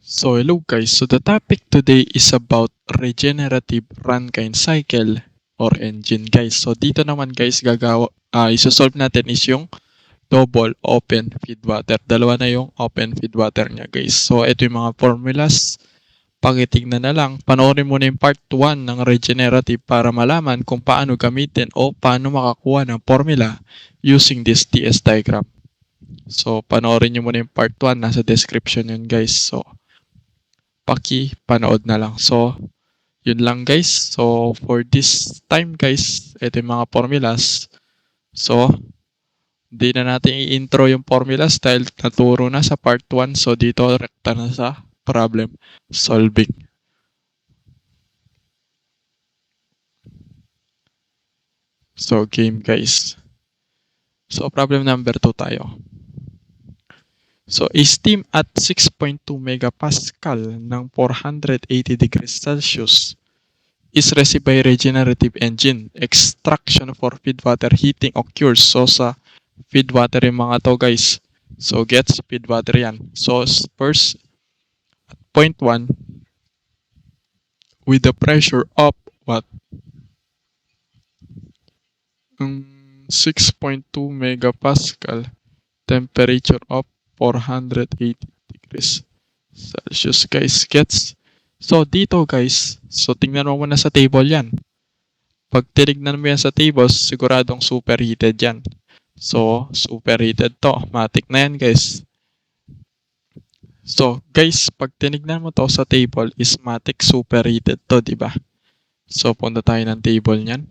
So hello guys, so the topic today is about regenerative Rankine cycle or engine guys. So dito naman guys isosolve natin is yung double open feed water. Dalawa na yung open feed water niya guys. So ito yung mga formulas. Pakitignan na lang, panoorin mo na yung part 1 ng regenerative para malaman kung paano gamitin o paano makakuha ng formula using this TS diagram. So panoorin nyo muna yung part 1, nasa description yun guys. So panood na lang. So, yun lang guys. So, for this time guys, ito yung mga formulas. So, hindi na natin i-intro yung formulas dahil naturo na sa part 1. So, dito rekta na sa problem solving. So, game guys. So, problem number 2 tayo. So, a steam at 6.2 megapascal ng 480 degrees Celsius is received by regenerative engine. Extraction for feed water heating occurs. So, sa feed water yung mga to guys. So, gets feed water yan. So, first, at point 1, with the pressure of what? 6.2 megapascal, temperature of 480 degrees Celsius guys, gets. So dito guys, so tingnan mo muna sa table yan. Pag tinignan mo yan sa tables, siguradong superheated yan. So superheated to, matik na yan guys. So guys, pag tinignan mo to sa table is matik superheated to, di ba? So punta tayo ng table niyan.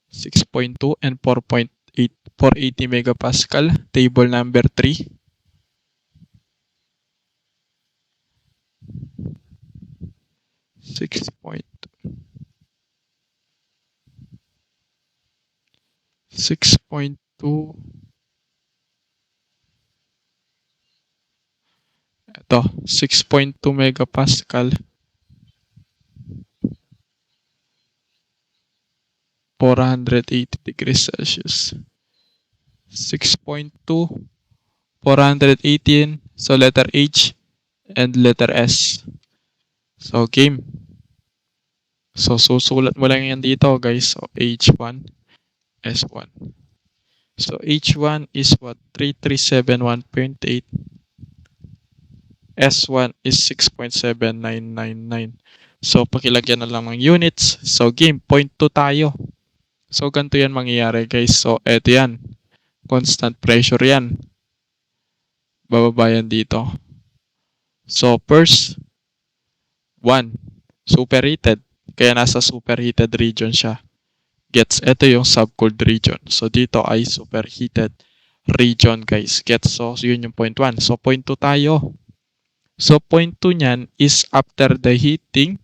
6.2 and 480 megapascal, table number 3. Six point 6.2 ito 6.2 megapascal 480 degrees Celsius 6.2 418, so letter H and letter S. So game. So susulat mo lang yan dito guys. So H1 S1. So H1 is what? 3371.8. S1 is 6.7999. So pakilagyan na lang ng units. So game, 0.2 tayo. So ganito yan mangyayari guys. So eto yan. Constant pressure yan. Bababa yan dito. So first, 1. Superheated. Kaya nasa superheated region siya. Gets, ito yung subcooled region. So dito ay superheated region guys. Gets, so yun yung 0.1. So 0.2 tayo. So 0.2 niyan is after the heating,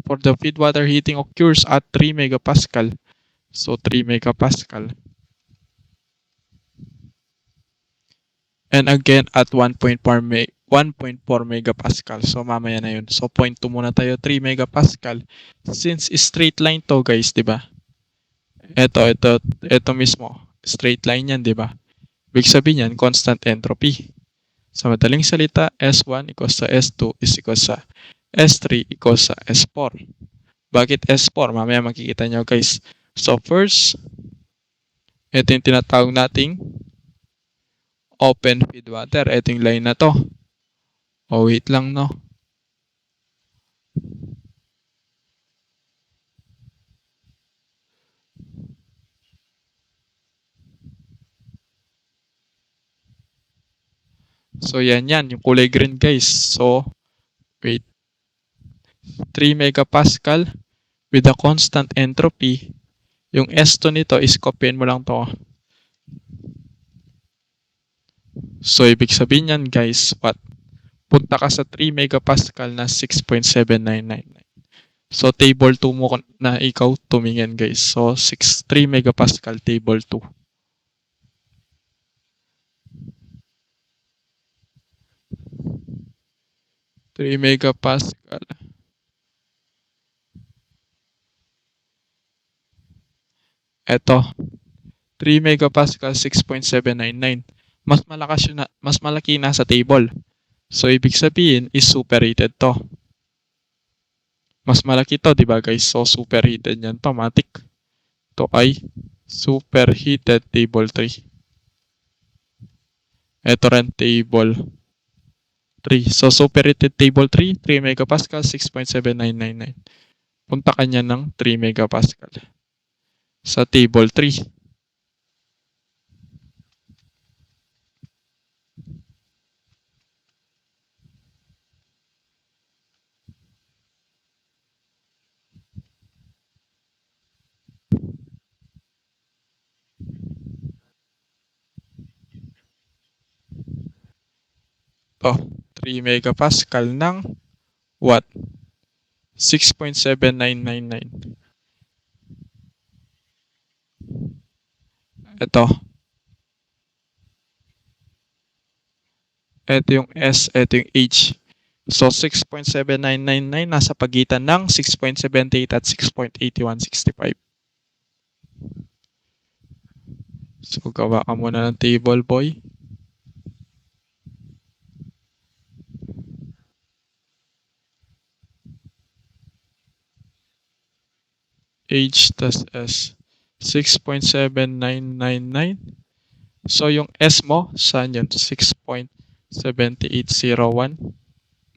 for the feed water heating occurs at 3 megapascal. So 3 megapascal. And again at 1.4 megapascal. So mamaya na yun. So 0.2 muna tayo, 3 megapascal. Since straight line to guys, di ba? Ito mismo. Straight line yan, di ba? Ibig sabihin yan, constant entropy. Sa madaling salita, S1 equals sa S2 is equals sa S3 equals sa S4. Bakit S4? Mamaya makikita nyo guys. So first, ito yung tinatawag nating open feed water. Ito yung line na to. Oh, wait lang no. So yan, yung kulay green guys. So, wait. 3 megapascal with a constant entropy. Yung S2 nito is copyin mo lang to. So, ibig sabihin yan guys, what? Punta ka sa 3 megapascal na 6.7999. So, table 2 mo na ikaw tumingin guys. So, 3 megapascal table 2. Three megapascal. Eto. 3 megapascal, 6.799. Mas malaki na sa table. So, ibig sabihin is superheated to. Mas malaki to, di ba guys? So, superheated yan to, matik. To ay superheated table 3. Ito rin table 3. So, superheated table 3, 3 megapascal, 6.7999. Punta ka niya ng 3 megapascal. Sa table 3. To, 3 megapascal ng what? 6.7999. Ito. Ito yung S, ito yung H. So, 6.7999 nasa pagitan ng 6.78 at 6.8165. So, gawa ka muna ng table, boy. H tas S. 6.7999. So, yung S mo, saan yun? 6.7801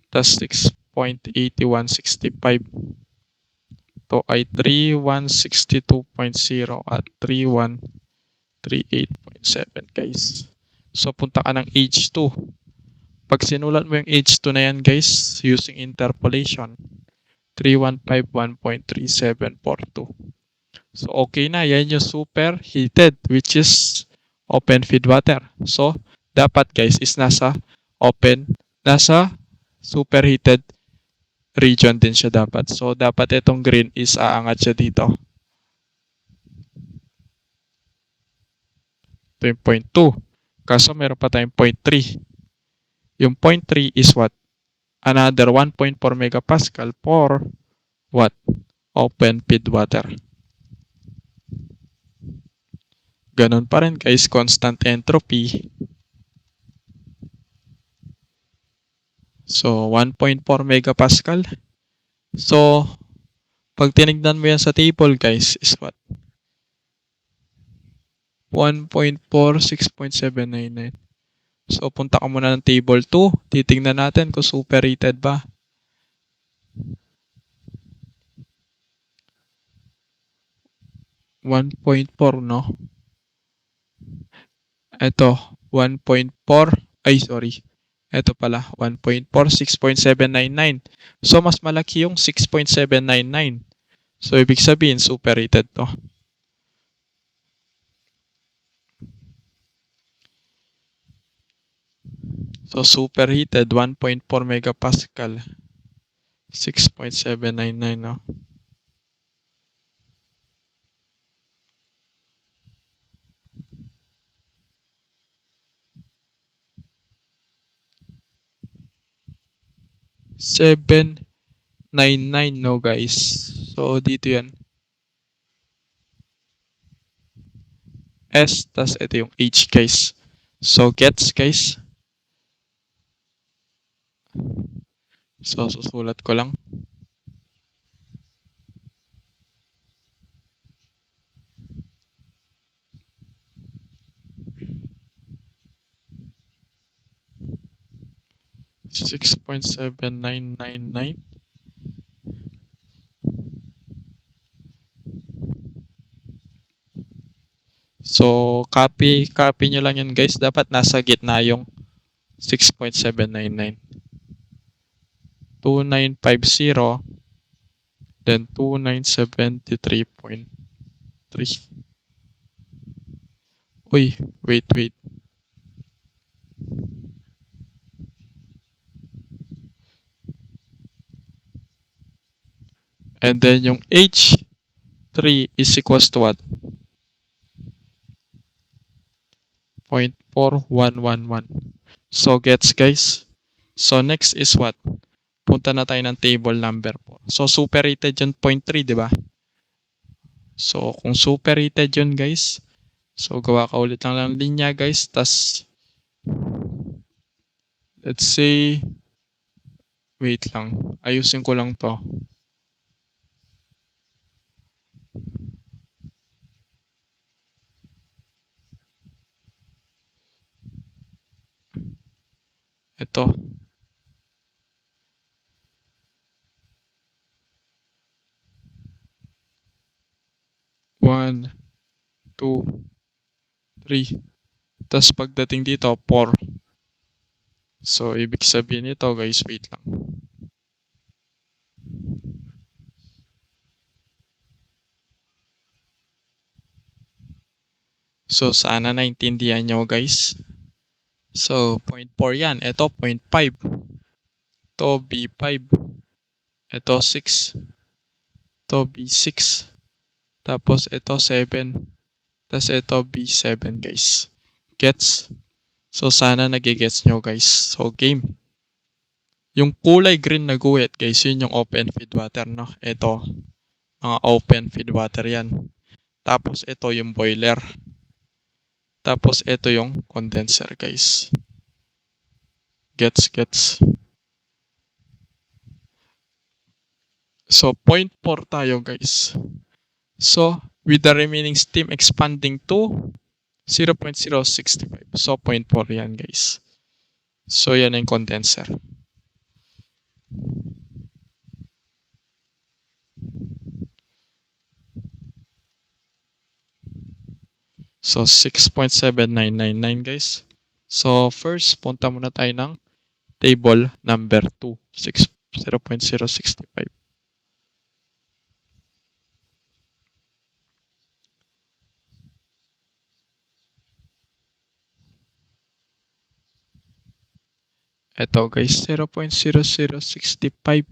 tas 6.8165. To ay 3162.0 at 3138.7 guys. So, punta ka ng H2. Pag sinulat mo yung H2 na yan guys, using interpolation, 3151.3742. So, okay na. Yan yung superheated, which is open feed water. So, dapat guys is nasa superheated region din siya dapat. So, dapat itong green is aangat siya dito. Ito yung 0.2. Kaso meron pa tayong 0.3. Yung 0.3 is what? Another 1.4 megapascal for what? Open feed water. Ganun pa rin guys, constant entropy. So, 1.4 megapascal. So, pag tinignan mo yan sa table guys, is what? 1.4, 6.799. So, punta ka muna ng table 2. Titingnan natin kung superheated ba. $1.4, no? Ito, 1.4. Ay, sorry. Ito pala, 1.4, 6.799. So, mas malaki yung 6.799. So, ibig sabihin, superheated to. So, superheated, 1.4 megapascal. 6.799, no? $799, no guys. So, dito yan. S, tas ito yung H guys. So, gets guys. So, susulat ko lang. $6.7999. So, copy nyo lang yun guys. Dapat nasa gitna yung 6.799. 2950, then 2973.3. Uy, wait. And then yung H3 is equals to what? 0.4111. So, gets guys. So, next is what? Punta na tayo ng table number 4. So, superheated yun 0.3, di ba? So, kung superheated yun guys, so gawa ka ulit lang ng linya guys, tas let's say, wait lang, ayusin ko lang to. Ito. One, two, three. Tapos pagdating dito, 4. So, ibig sabihin nito, guys, wait lang. So, sana naintindihan nyo, guys. So, 0.4 yan. Ito, 0.5. Ito, B5. Ito, 6. Ito, B6. Tapos, ito, 7. Tapos, ito, B7, guys. Gets? So, sana nagigets nyo, guys. So, game. Yung kulay green na guhit, guys, yun yung open feed water, no? Ito, mga open feed water yan. Tapos, ito yung boiler. Tapos, ito yung condenser, guys. Gets. So, 0.4 tayo, guys. So, with the remaining steam expanding to 0.065. So, 0.4 yan, guys. So, yan yung condenser. So, 6.7999, guys. So, first, punta muna tayo ng table number 2, 0.065. Ito, guys, 0.0065.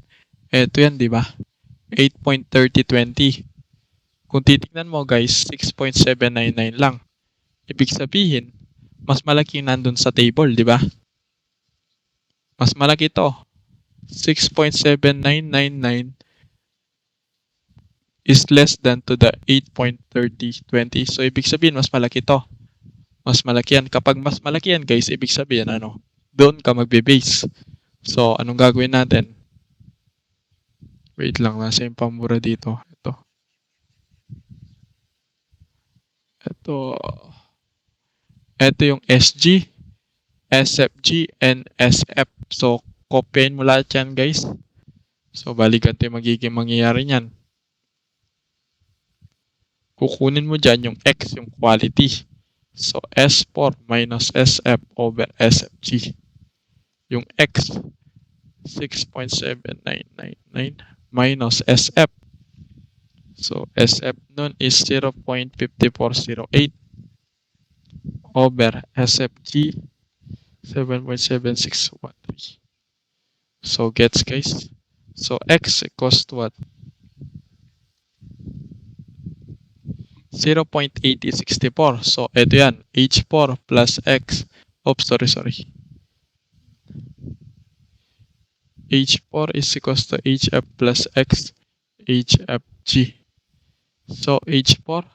Ito yan, di ba? 8.3020. Kung titignan mo, guys, 6.799 lang. Ibig sabihin, mas malaki nandun sa table, di ba? Mas malaki to. 6.7999 is less than to the 8.3020. So, ibig sabihin, mas malaki to. Mas malaki yan. Kapag mas malaki yan, guys, ibig sabihin, doon ka magbe-base. So, anong gagawin natin? Wait lang, nasa yung pamura dito. Ito yung SG, SFG, and SF. So, copyin mo lahat yan, guys. So, balikan ito yung magiging mangyayari niyan. Kukunin mo dyan yung X, yung quality. So, S4 minus SF over SFG. Yung X, 6.7999 minus SF. So, SF nun is 0.5408 over SFG, 7.7613. So, gets, guys? So, X equals to what? 0.8064. So, ito yan. H4 plus X. Oops, sorry. H4 is equals to HF plus X, HFG. So, H4.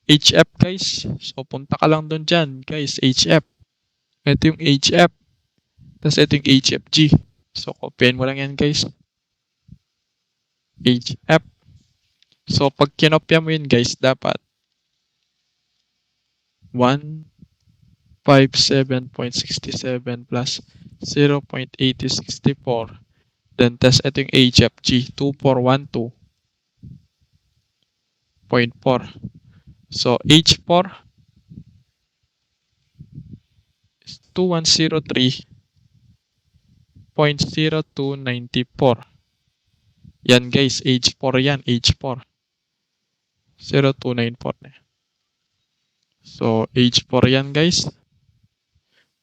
HF, guys. So, punta ka lang dun dyan, guys. HF. Ito yung HF. Tapos, ito yung HFG. So, copyin mo lang yan, guys. HF. So, pag kinopya mo yun, guys, dapat 157.67 plus 0.8064. Then, test ito yung HFG, 2412.4. So, H4 is 2103.0294. Yan, guys, H4 yan, H4. 0294 na. So, H4 yan, guys.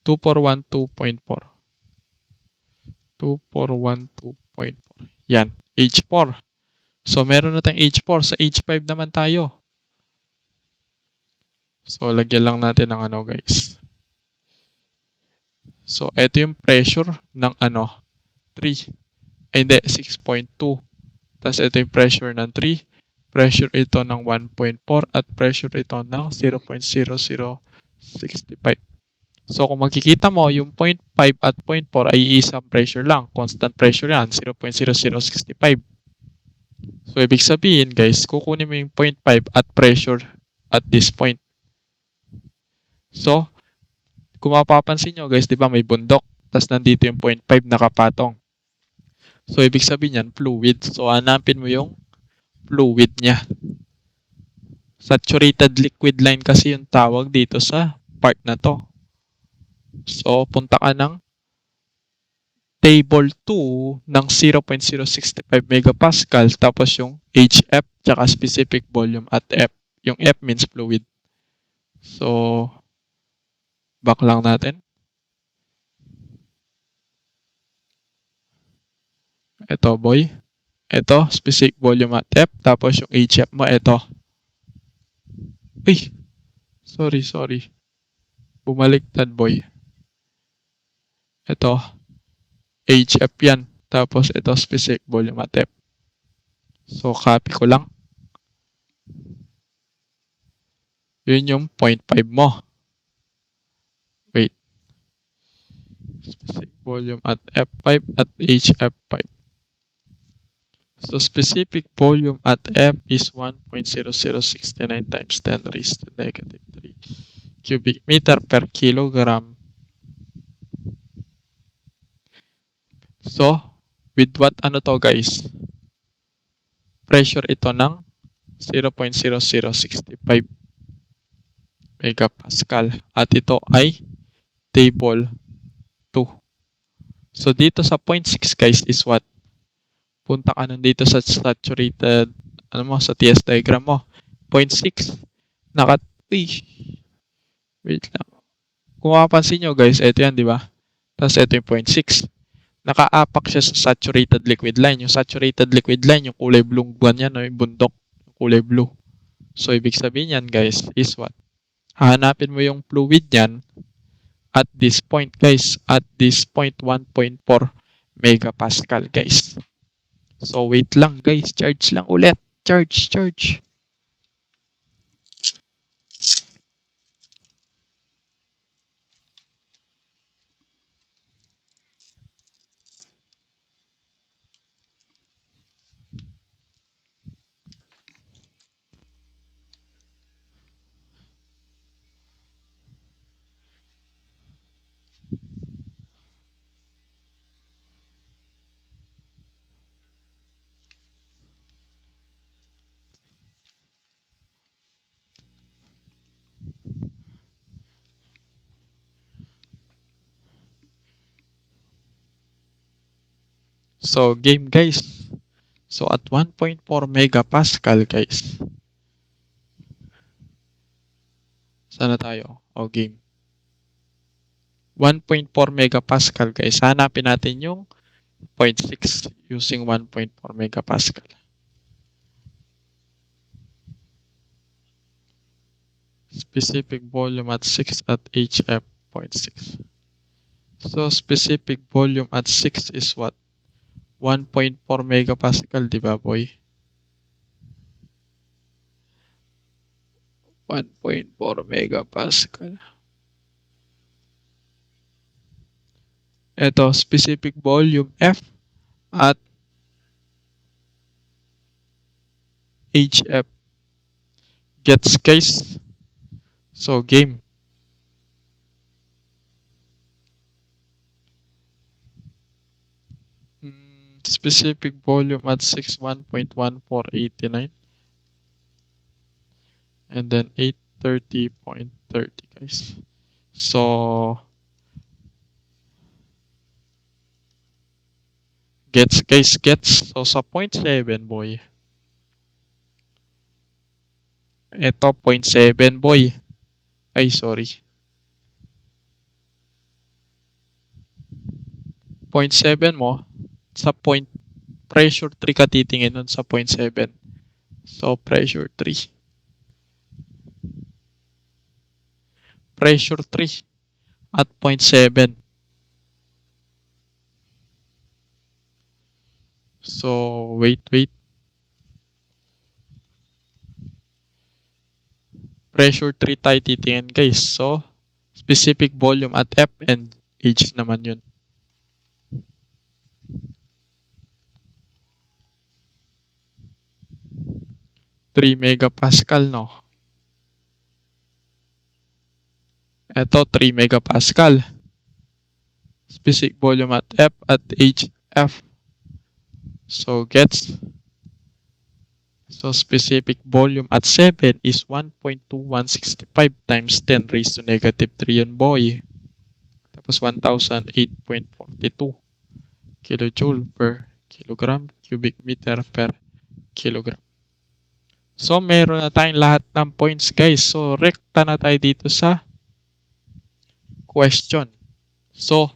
2412.4. 2412.4. Yan, H4. So, meron na tayong H4. Sa H5 naman tayo. So, lagyan lang natin ng guys. So, ito yung pressure ng 3. Ay, hindi, 6.2. Tapos, ito yung pressure ng 3. Pressure ito ng 1.4 at pressure ito ng 0.0065. So kung makikita mo, yung 0.5 at 0.4 ay isang pressure lang. Constant pressure yan, 0.0065. So ibig sabihin guys, kukunin mo yung 0.5 at pressure at this point. So, kung mapapansin nyo guys, di ba may bundok? Tapos nandito yung 0.5 nakapatong. So ibig sabihin yan, fluid. So hanapin mo yung fluid niya. Saturated liquid line kasi yung tawag dito sa part na to. So, punta ka ng table 2 ng 0.065 megapascal tapos yung HF tsaka specific volume at F. Yung F means fluid. So, back lang natin. Ito boy. Ito, specific volume at F. Tapos yung HF mo, ito. Uy! Sorry. Bumaliktad boy. Ito. HF yan. Tapos ito, specific volume at F. So, copy ko lang. Yun yung 0.5 mo. Wait. Specific volume at F5 at HF5. So specific volume at F is 1.0069 times 10 raised to negative 3 cubic meter per kilogram. So, with what ano to guys? Pressure ito ng 0.0065 megapascal. At ito ay table 2. So, dito sa 0.6 guys is what? Punta ka nandito sa saturated, sa TS diagram mo. 0.6. Wait lang. Kung mapapansin nyo guys, ito yan, di ba? Tapos ito yung 0.6. Nakaapak siya sa saturated liquid line. Yung saturated liquid line, yung kulay blue buwan yan, yung bundok, yung kulay blue. So, ibig sabihin yan guys, is what? Hahanapin mo yung fluid yan at this point guys. At this point, 1.4 megapascal guys. So, wait lang guys. Charge lang ulit. Charge. So, game guys. So, at 1.4 megapascal guys. Sana tayo? O, game. 1.4 megapascal guys. Hanapin natin yung 0.6 using 1.4 megapascal. Specific volume at 6 at HF 0.6. So, specific volume at 6 is what? 1.4 megapascal, di ba boy? 1.4 megapascal. Ito, specific volume F at HF. Gets guys? So, game. Specific volume at 6, 1.1489. And then 830.30 guys. So, gets guys, gets. So, sa 0.7 boy. Ito, 0.7 boy. Ay, sorry. 0.7 mo, sa pressure 3 ka titingin nun sa 0.7. So, pressure 3. Pressure 3 at 0.7. So, wait. Pressure 3 tayo titingin guys. So, Specific volume at F and H naman yun. Three megapascal, no? Ito, 3 megapascal. Specific volume at F at HF. So, gets. So, specific volume at 7 is 1.2165 times 10 raised to negative 3 yun, boy. Tapos, 1,008.42 kilojoule per kilogram, cubic meter per kilogram. So, meron na tayong lahat ng points, guys. So, rekta na tayo dito sa question. So,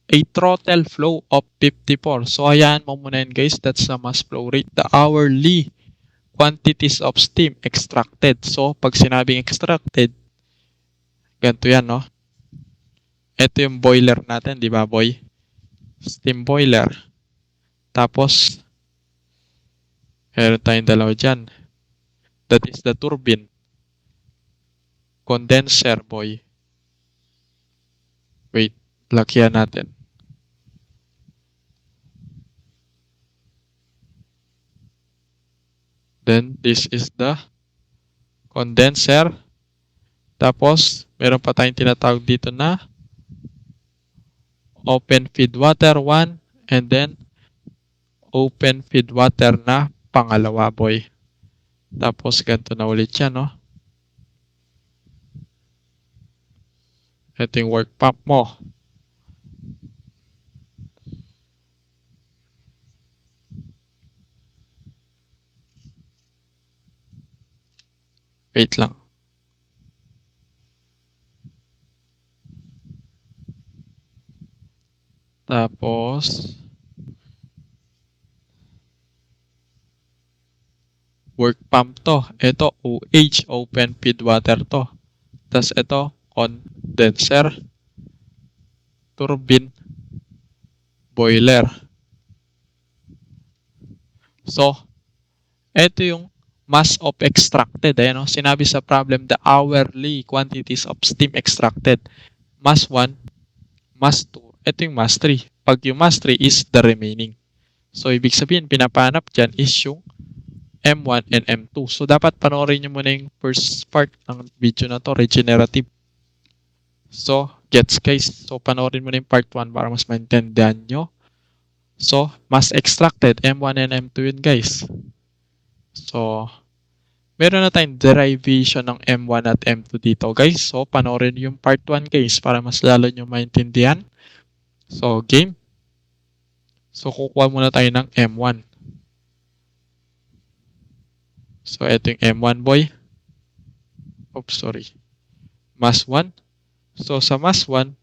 a throttle flow of 54. So, ayan mo muna yun, guys. That's the mass flow rate. The hourly quantities of steam extracted. So, pag sinabing extracted, ganito yan, no? Ito yung boiler natin, di ba, boy? Steam boiler. Tapos, meron tayong dalawa dyan. That is the turbine. Condenser, boy. Wait, lakyan natin. Then, this is the condenser. Tapos, meron pa tayong tinatawag dito na open feed water 1 and then open feed water na pangalawa, boy. Tapos, ganito na ulit yan, no? Ito yung work pump mo. Wait lang. Tapos, work pump to. Ito, OH, open feed water to. Tapos ito, condenser, turbine, boiler. So, ito yung mass of extracted. Ayan, no? Sinabi sa problem, the hourly quantities of steam extracted. Mass 1, mass 2. Ito yung mass 3. Pag yung mass 3 is the remaining. So, ibig sabihin, pinapanap dyan is yung M1 and M2. So, dapat panoorin nyo muna yung first part ng video na to, regenerative. So, gets, guys. So, panoorin mo na yung part 1 para mas maintindihan nyo. So, mass extracted, M1 and M2 yun, guys. So, meron na tayong derivation ng M1 at M2 dito, guys. So, panoorin yung part 1, guys, para mas lalo nyo maintindihan. So, game. So, kukuha muna tayo ng M1. So, ito yung M1, boy. Oops, sorry. Mass 1. So, sa mass 1,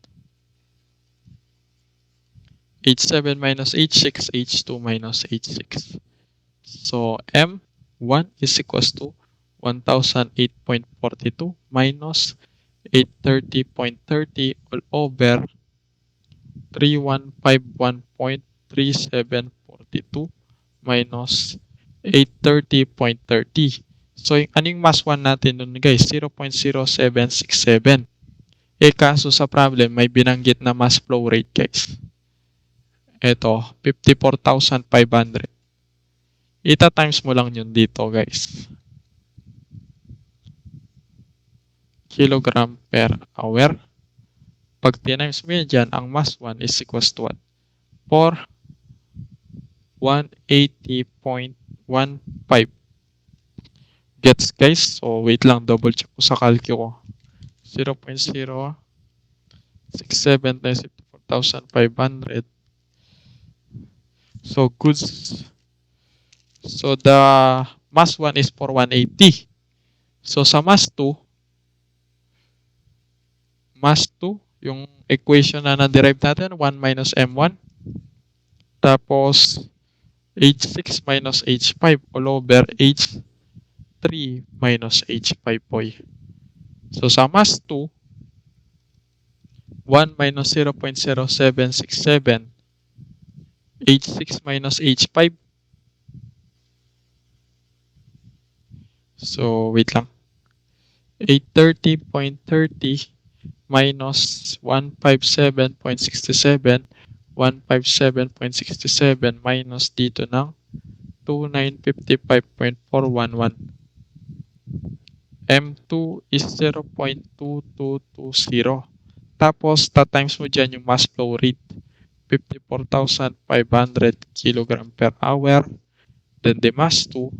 H7 minus H6, H2 minus H6. So, M1 is equals to 1,008.42 minus 830.30 all over 3151.3742 minus 830.30. So, yung anong mass 1 natin nun, guys? 0.0767. Kaso sa problem, may binanggit na mass flow rate, guys. Ito, 54,500. Ita-times mo lang yun dito, guys. Kilogram per hour. Pag tinimes mo yan dyan, ang mass 1 is equals to what? 180.15. Gets, guys? So, wait lang. Double check ko sa calcio ko. 0.067 times 54,500. So, goods. So, the mass 1 is for 180. So, sa mass 2, yung equation na na-derive natin, 1 minus M1. Tapos, H6 minus H5 all over H3 minus H5, boy. So, sa mass 2, 1 minus 0.0767, H6 minus H5. So, wait lang. 830.30 minus 157.67, 157.67 minus dito ng 2955.411. M2 is 0.2220. Tapos, times mo dyan yung mass flow rate. 54,500 kg per hour. Then the mass 2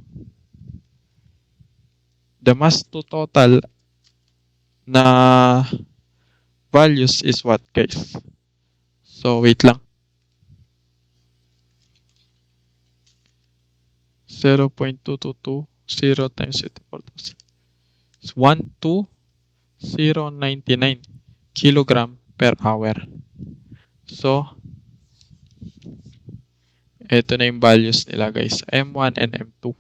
total na values is what, guys? So, wait lang. 0.2220 times 54,000. 12099 kilogram per hour. So, ito na yung values nila, guys. M1 and M2.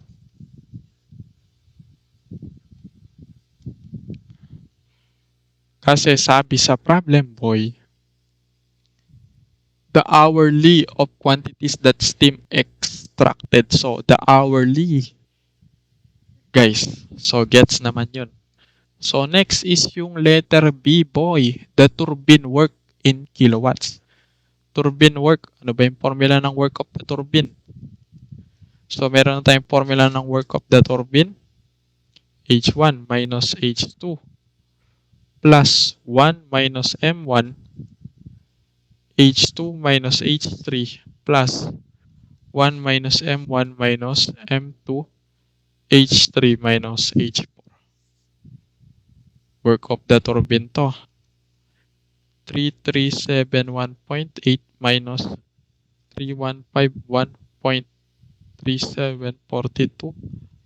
Kasi sabi sa problem, boy, the hourly of quantities that steam extracted. So, the hourly, guys. So, gets naman yun. So, next is yung letter B, boy. The turbine work in kilowatts. Turbine work. Ano ba yung formula ng work of the turbine? So, meron na tayong formula ng work of the turbine. H1 minus H2 plus 1 minus M1 H2 minus H3 plus 1 minus M1 minus M2 H3 minus H4. Work of the turbine to. 3371.8 minus 3151.3742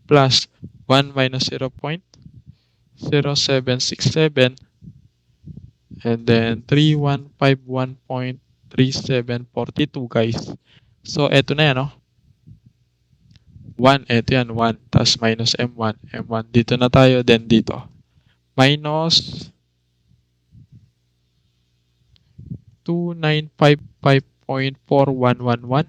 plus 1 minus 0.0767 and then 3151.3742, guys. So, eto na yan, no? 1, eto yan, 1. Tapos minus M1. M1, dito na tayo, then dito. Minus 2955.4111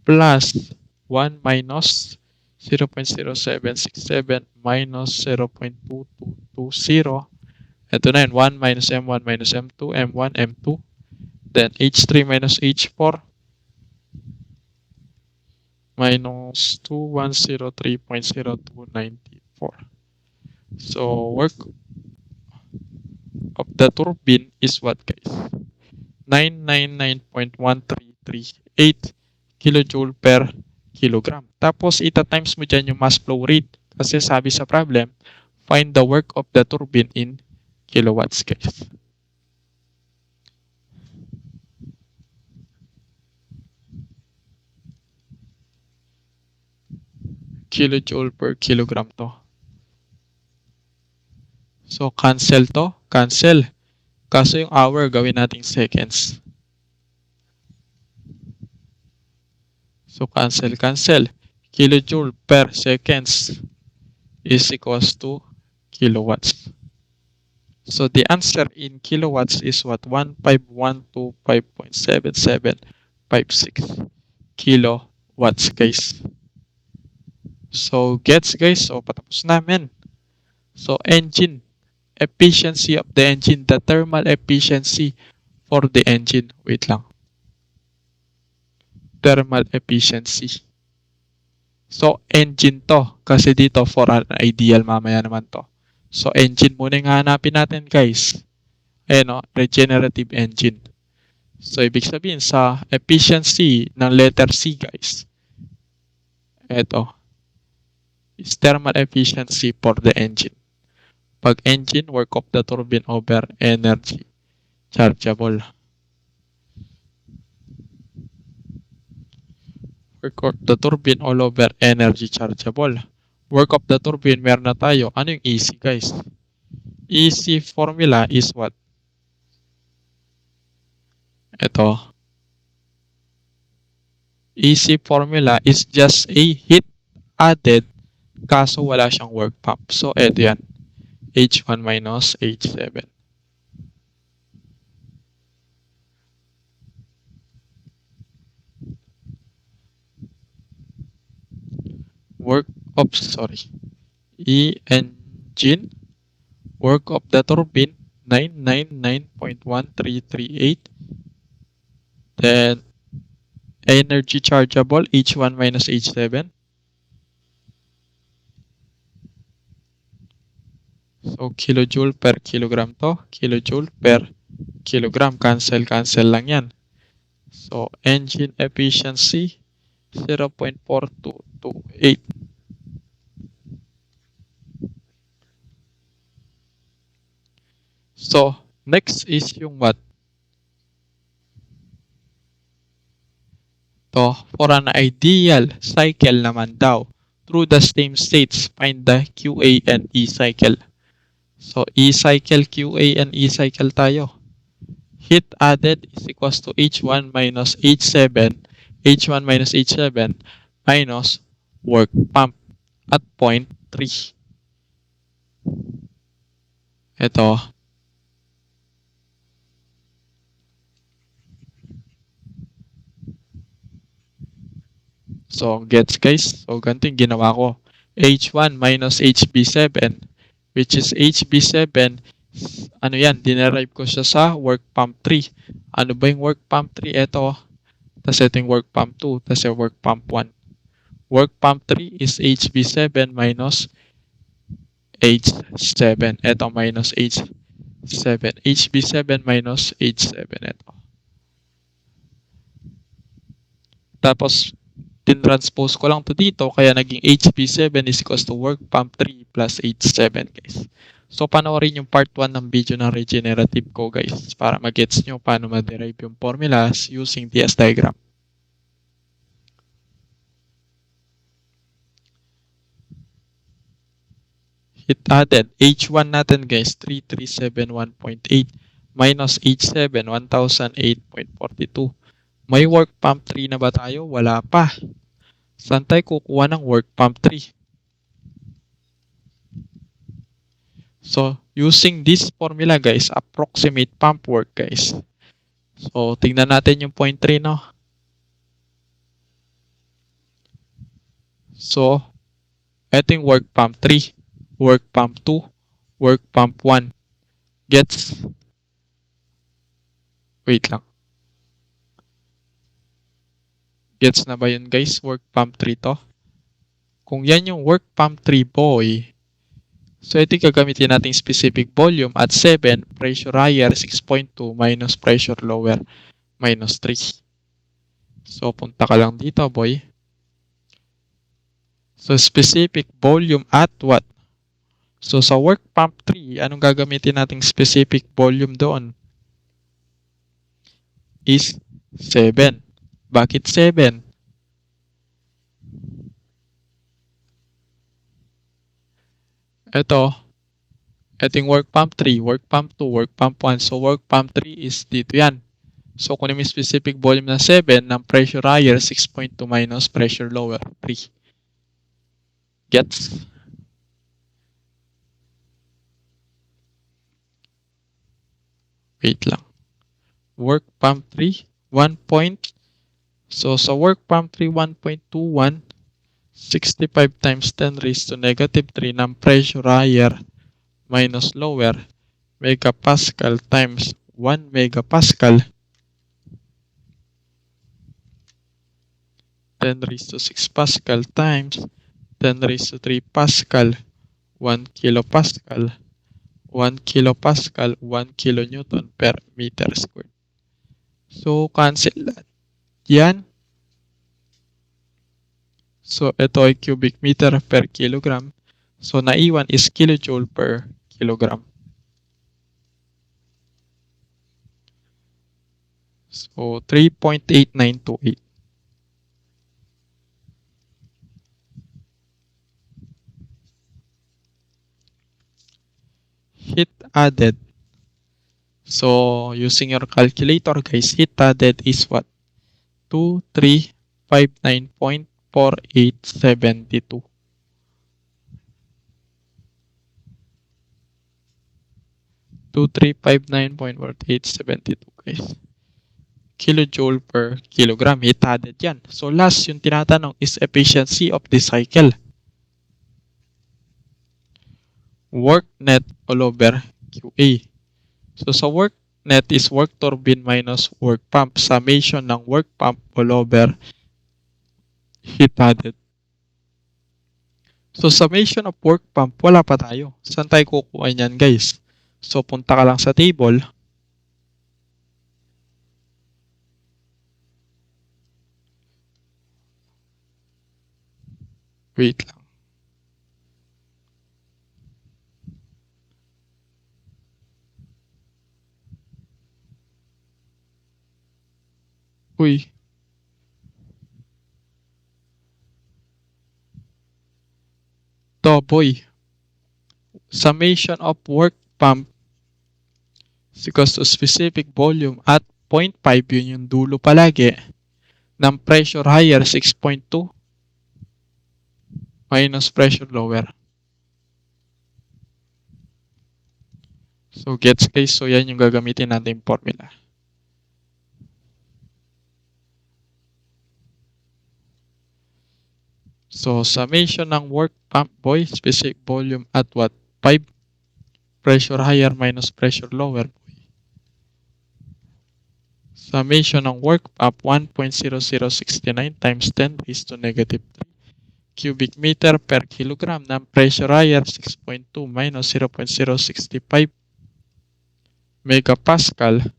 plus 1 minus 0.0767 minus 0.2220. Ito na yun, 1 minus M1 minus M2, M1, M2. Then H3 minus H4 minus 2103.0294. So, work of the turbine is what, guys? 999.1338 kilojoule per kilogram. Tapos, ita-times mo dyan yung mass flow rate. Kasi sabi sa problem, find the work of the turbine in kilowatts, guys. Kilojoule per kilogram to. So, cancel to. Cancel. Kaso yung hour, gawin nating seconds. So, cancel, cancel. Kilojoule per seconds is equals to kilowatts. So, the answer in kilowatts is what? 1512.7756 kilowatts, guys. So, gets, guys. So, patapos namin. So, engine. Efficiency of the engine. The thermal efficiency for the engine. Wait lang. Thermal efficiency. So, engine to. Kasi dito, for an ideal, mamaya naman to. So, engine muna yung hanapin natin, guys. Ayan o, regenerative engine. So, ibig sabihin sa efficiency ng letter C, guys. Ito. Is thermal efficiency for the engine. Pag engine, work of the turbine over energy chargeable. Work of the turbine all over energy chargeable. Work of the turbine, meron na tayo. Ano yung EC, guys? EC formula is what? Ito. EC formula is just a heat added kaso wala siyang work pump. So, eto yan. H1 minus H7. Work of, engine, work of the turbine 999.1338. Then, energy chargeable, H1 minus H7. So, kilojoule per kilogram to. Kilojoule per kilogram. Cancel lang yan. So, engine efficiency, 0.4228. So, next is yung what? To, for an ideal cycle naman daw, through the same states, find the QA and E cycle. So, E cycle, QA, and E cycle tayo. Heat added is equals to H1 minus H7, H1 minus H7 minus work pump at point 3. Ito. So, gets guys? So, ganito yung ginawa ko. H1 minus HB7, which is HB7, ano yan, dinerive ko siya sa work pump 3. Ano ba yung work pump 3? Ito. Tapos ito yung work pump 2. Tapos yung work pump 1. Work pump 3 is HB7 minus H7. Ito minus H7. HB7 minus H7. Ito. Tapos, tinranspose ko lang to dito. Kaya naging HB7 is equals to work pump 3 plus H7 guys. So, panoorin yung part 1 ng video ng regenerative ko guys. Para mag-gets nyo paano ma-derive yung formulas using TS diagram. Heat added. H1 natin guys, 3371.8 minus H7, 1008.42. May work pump 3 na ba tayo? Wala pa. Saan tayo kukuha ng work pump 3? So, using this formula guys, approximate pump work guys. So, tingnan natin yung point 3 no. So, ito yung work pump 3. Work pump 2, work pump 1. Gets? Wait lang. Gets na ba yun guys? Work pump 3 to. Kung yan yung work pump 3 boy, so ito yung gagamitin nating specific volume at 7, pressure higher 6.2 minus pressure lower minus 3. So punta ka lang dito boy. So specific volume at what? So, sa work pump 3, anong gagamitin nating specific volume doon? Is 7. Bakit 7? Ito yung work pump 3, work pump 2, work pump 1. So, work pump 3 is dito yan. So, kung may specific volume na 7, ng pressure higher, 6.2 minus pressure lower, 3. Gets? Wait lang. Work pump 3, 1 point. So, sa work pump 3, 1.21, 65 times 10 raised to negative 3 ng pressure higher minus lower megapascal times 1 megapascal 10 raised to 6 pascal times 10 raised to 3 pascal 1 kilopascal 1 kilopascal 1 kilonewton per meter squared. So, cancel that. Yan. So, ito ay cubic meter per kilogram. So, naiwan is kilojoule per kilogram. So, 3.8928. Heat added. So, using your calculator guys, heat added is what? 2359.4872. 2359.4872 guys. Kilojoule per kilogram. Heat added yan. So, last yung tinatanong is efficiency of the cycle. Work net all over QA. So sa work net is work turbine minus work pump. Summation ng work pump all over heat added. So summation of work pump, wala pa tayo. Saan tayo kukuha niyan guys? So punta ka lang sa table. Wait lang. Uy. To boy. Summation of work pump is equals to specific volume at 0.5, yun yung dulo palagi, ng pressure higher 6.2 minus pressure lower. So gets guys, so yan yung gagamitin natin formula. So summation ng work pump boy, specific volume at what? 5, pressure higher minus pressure lower boy. Summation ng work pump 1.0069 times 10 raised to negative 3 cubic meter per kilogram ng pressure higher 6.2 minus 0.065 megapascal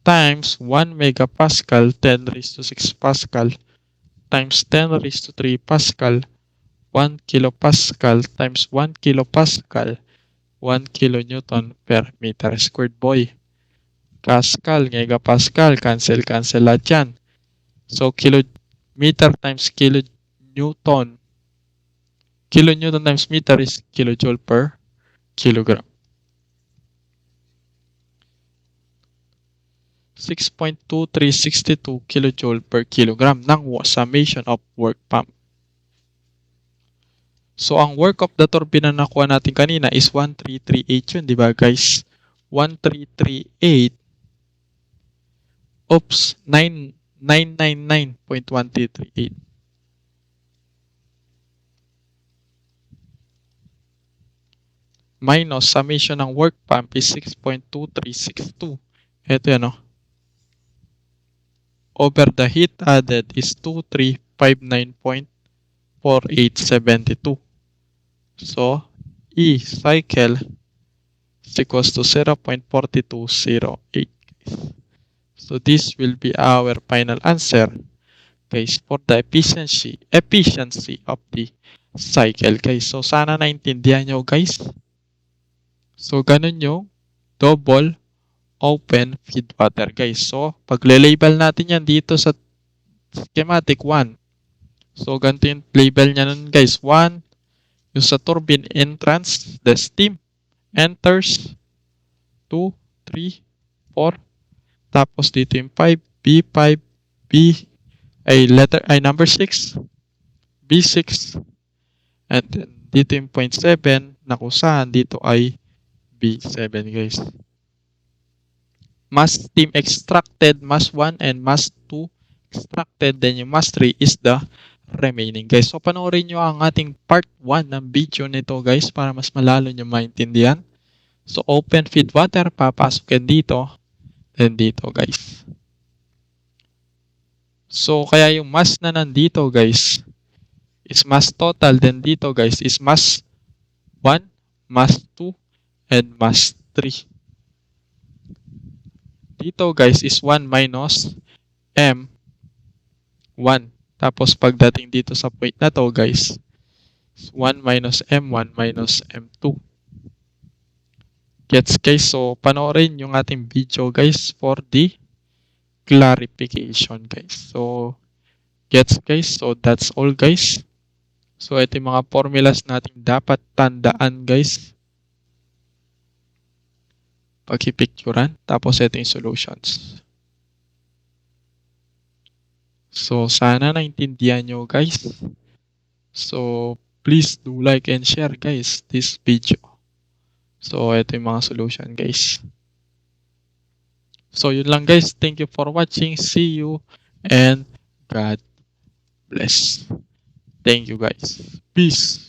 times 1 megapascal 10 raised to 6 pascal times 10 raised to 3 pascal 1 kilopascal times 1 kilopascal 1 kilonewton per meter squared boy. Pascal, megapascal, cancel lahat yan. So kilometer times kilonewton. Kilonewton times meter is kilojoule per kilogram. 6.2362 kilojoule per kilogram ng summation of work pump. So, ang work of the turbine na nakuha natin kanina is 1338 yun, di ba guys? 1338. Oops, 999.1338. Minus summation ng work pump is 6.2362. Ito yan, no? Over the heat added is 2359.4872. So, E cycle is equals to 0.4208. So, this will be our final answer, guys, for the efficiency of the cycle, guys. So, sana naintindihan nyo, guys. So, ganun yung double open feed water, guys. So, pagle-label natin yan dito sa schematic 1. So, ganito yung label niya nun, guys. 1, yung sa turbine entrance, the steam enters. 2, 3, 4. Tapos dito yung 5, B5, number 6, B6. And then, dito yung 0.7 na kung saan dito ay B7, guys. Mass steam extracted, mass 1 and mass 2 extracted, then yung mass 3 is the remaining, guys. So, panoorin nyo ang ating part 1 ng video nito, guys, para mas malalo nyo maintindihan. So, open feed water, papasukin dito, then dito, guys. So, kaya yung mass na nandito, guys, is mass total, then dito, guys, is mass 1, mass 2, and mass 3. Dito, guys, is 1 minus M1. Tapos, pagdating dito sa point na to, guys, 1 minus M1 minus M2. Gets, guys? So, panoorin yung ating video, guys, for the clarification, guys. So, gets, guys? So, that's all, guys. So, ito yung mga formulas natin dapat tandaan, guys. Pagkipicturan. Tapos, ito yung solutions. So, sana naintindihan nyo, guys. So, please do like and share, guys, this video. So, ito yung mga solution, guys. So, yun lang, guys. Thank you for watching. See you and God bless. Thank you, guys. Peace.